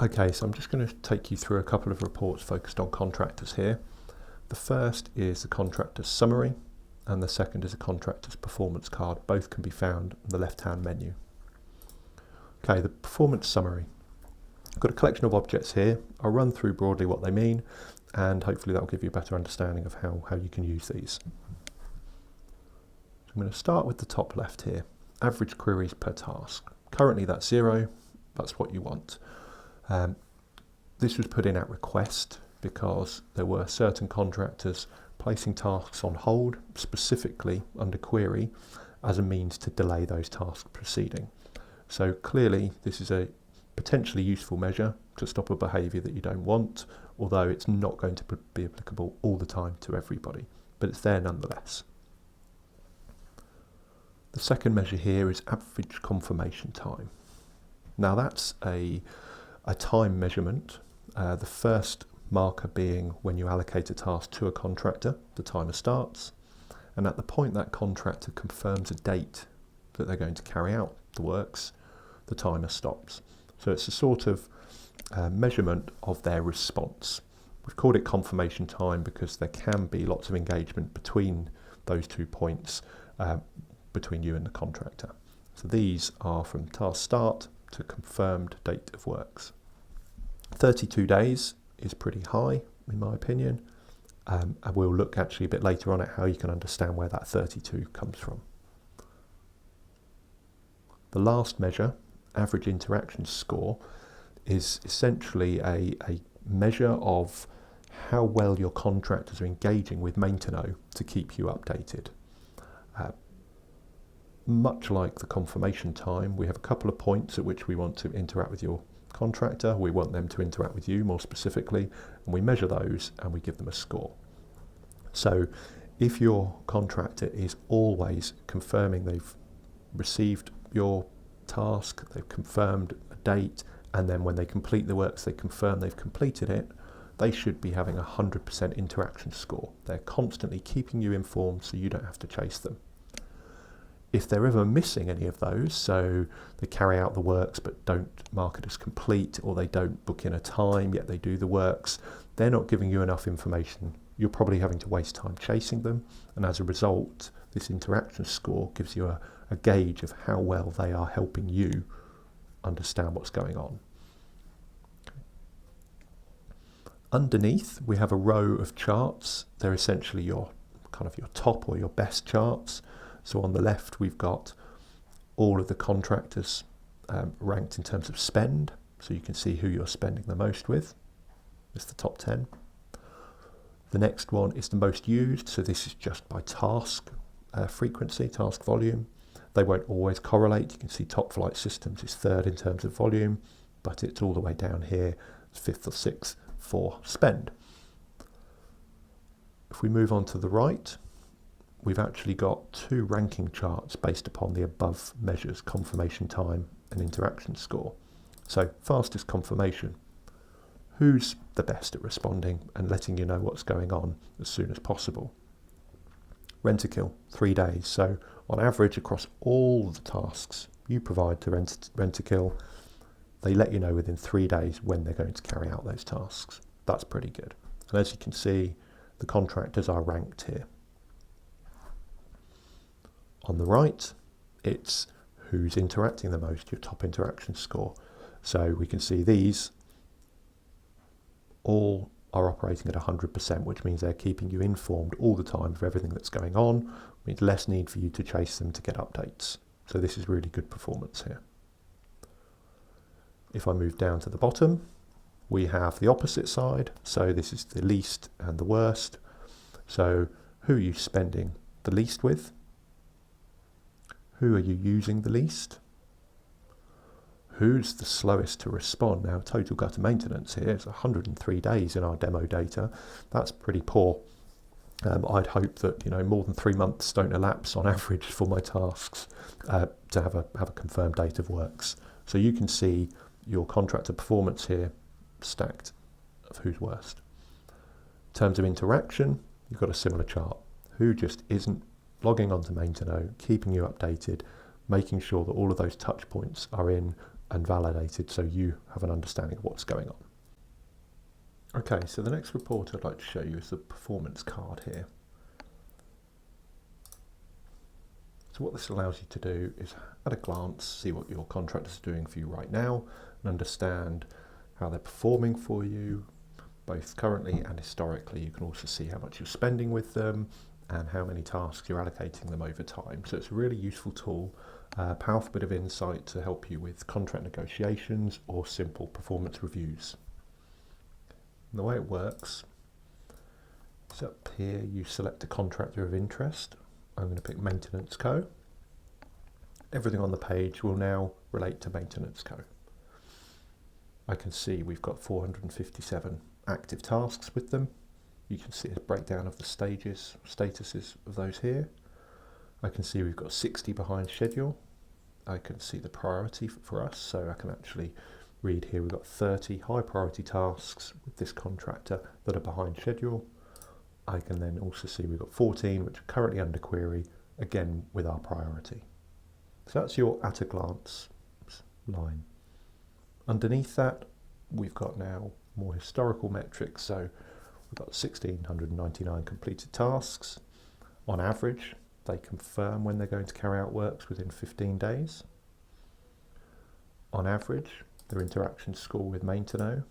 Okay, so I'm just going to take you through a couple of reports focused on contractors here. The first is the contractor's summary, and the second is a contractor's performance card. Both can be found in the left-hand menu. Okay, the performance summary. I've got a collection of objects here. I'll run through broadly what they mean, and hopefully that will give you a better understanding of how you can use these. So I'm going to start with the top left here. Average queries per task. Currently that's 0. That's what you want. This was put in at request because there were certain contractors placing tasks on hold, specifically under query, as a means to delay those tasks proceeding. So clearly this is a potentially useful measure to stop a behaviour that you don't want, although it's not going to be applicable all the time to everybody, but it's there nonetheless. The second measure here is average confirmation time. Now that's a time measurement, the first marker being when you allocate a task to a contractor, the timer starts, and at the point that contractor confirms a date that they're going to carry out the works, the timer stops. So it's a sort of measurement of their response. We've called it confirmation time because there can be lots of engagement between those 2 points, between you and the contractor. So these are from task start to confirmed date of works. 32 days is pretty high in my opinion, and we'll look actually a bit later on at how you can understand where that 32 comes from. The last measure, average interaction score, is essentially a measure of how well your contractors are engaging with MaintenoAR to keep you updated. Much like the confirmation time, we have a couple of points at which we want to interact with your contractor. We want them to interact with you more specifically, and we measure those and we give them a score. So if your contractor is always confirming they've received your task, they've confirmed a date, and then when they complete the works they confirm they've completed it, they should be having a 100% interaction score. They're constantly keeping you informed so you don't have to chase them. If they're ever missing any of those, so they carry out the works but don't mark it as complete, or they don't book in a time yet they do the works, they're not giving you enough information. You're probably having to waste time chasing them, and as a result this interaction score gives you a gauge of how well they are helping you understand what's going on. Underneath we have a row of charts. They're essentially your top or your best charts. So on the left we've got all of the contractors ranked in terms of spend, so you can see who you're spending the most with. It's the top 10. The next one is the most used, so this is just by task frequency, task volume. They won't always correlate. You can see Top Flight Systems is third in terms of volume, but it's all the way down here, 5th or 6th for spend. If we move on to the right, we've actually got 2 ranking charts based upon the above measures, confirmation time and interaction score. So fastest confirmation, who's the best at responding and letting you know what's going on as soon as possible. Rent-a-kill, 3 days. So on average across all the tasks you provide to Rent-a-kill, they let you know within 3 days when they're going to carry out those tasks. That's pretty good. And as you can see, the contractors are ranked here. On the right, it's who's interacting the most, your top interaction score. So we can see these all are operating at 100%, which means they're keeping you informed all the time of everything that's going on. It means less need for you to chase them to get updates. So this is really good performance here. If I move down to the bottom, we have the opposite side. So this is the least and the worst. So who are you spending the least with? Who are you using the least? Who's the slowest to respond? Now, total gutter maintenance here is 103 days in our demo data. That's pretty poor. I'd hope that more than 3 months don't elapse on average for my tasks to have a confirmed date of works. So you can see your contractor performance here stacked of who's worst. In terms of interaction, you've got a similar chart. Who just isn't logging onto MaintenoAR, keeping you updated, making sure that all of those touch points are in and validated so you have an understanding of what's going on. Okay, so the next report I'd like to show you is the performance card here. So what this allows you to do is, at a glance, see what your contractors are doing for you right now and understand how they're performing for you, both currently and historically. You can also see how much you're spending with them and how many tasks you're allocating them over time. So it's a really useful tool, a powerful bit of insight to help you with contract negotiations or simple performance reviews. And the way it works is up here you select a contractor of interest. I'm going to pick Maintenance Co. Everything on the page will now relate to Maintenance Co. I can see we've got 457 active tasks with them. You can see a breakdown of the statuses of those here. I can see we've got 60 behind schedule. I can see the priority for us, so I can actually read here we've got 30 high priority tasks with this contractor that are behind schedule. I can then also see we've got 14 which are currently under query, again with our priority. So that's your at a glance line. Underneath that we've got now more historical metrics, so we've got 1,699 completed tasks. On average, they confirm when they're going to carry out works within 15 days. On average, their interaction score with MaintenoAR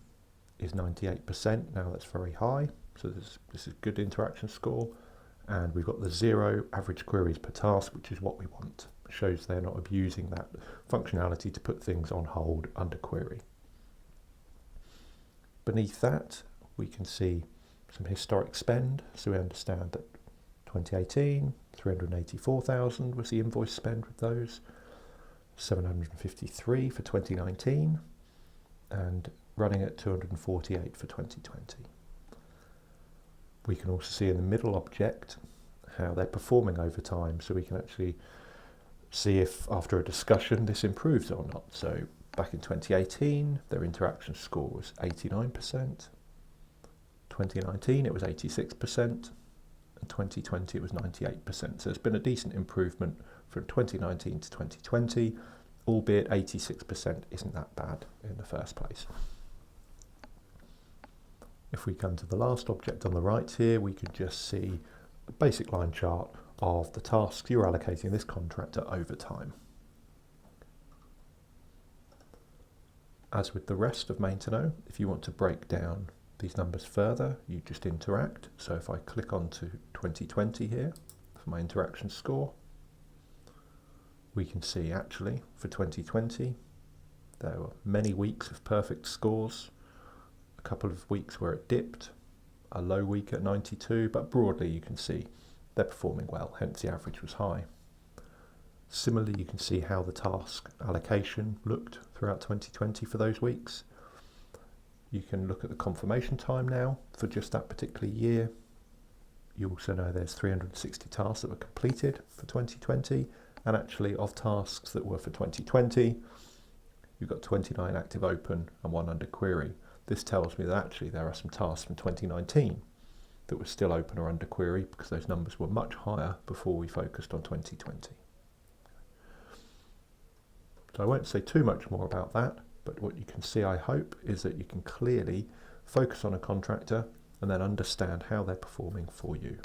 is 98%. Now that's very high, so this is a good interaction score. And we've got the 0 average queries per task, which is what we want. It shows they're not abusing that functionality to put things on hold under query. Beneath that, we can see some historic spend, so we understand that 2018, 384,000 was the invoice spend with those, 753 for 2019, and running at 248 for 2020. We can also see in the middle object how they're performing over time, so we can actually see if after a discussion this improves or not. So back in 2018, their interaction score was 89%. 2019 it was 86%, and 2020 it was 98%. So it's been a decent improvement from 2019 to 2020, albeit 86% isn't that bad in the first place. If we come to the last object on the right here, we can just see a basic line chart of the tasks you're allocating this contractor over time. As with the rest of MaintenoAR, if you want to break down these numbers further, you just interact. So if I click onto 2020 here for my interaction score, we can see actually for 2020 there were many weeks of perfect scores, a couple of weeks where it dipped, a low week at 92, but broadly you can see they're performing well, hence the average was high. Similarly, you can see how the task allocation looked throughout 2020 for those weeks. You can look at the confirmation time now for just that particular year. You also know there's 360 tasks that were completed for 2020, and actually of tasks that were for 2020, you've got 29 active open and 1 under query. This tells me that actually there are some tasks from 2019 that were still open or under query because those numbers were much higher before we focused on 2020. So I won't say too much more about that, but what you can see, I hope, is that you can clearly focus on a contractor and then understand how they're performing for you.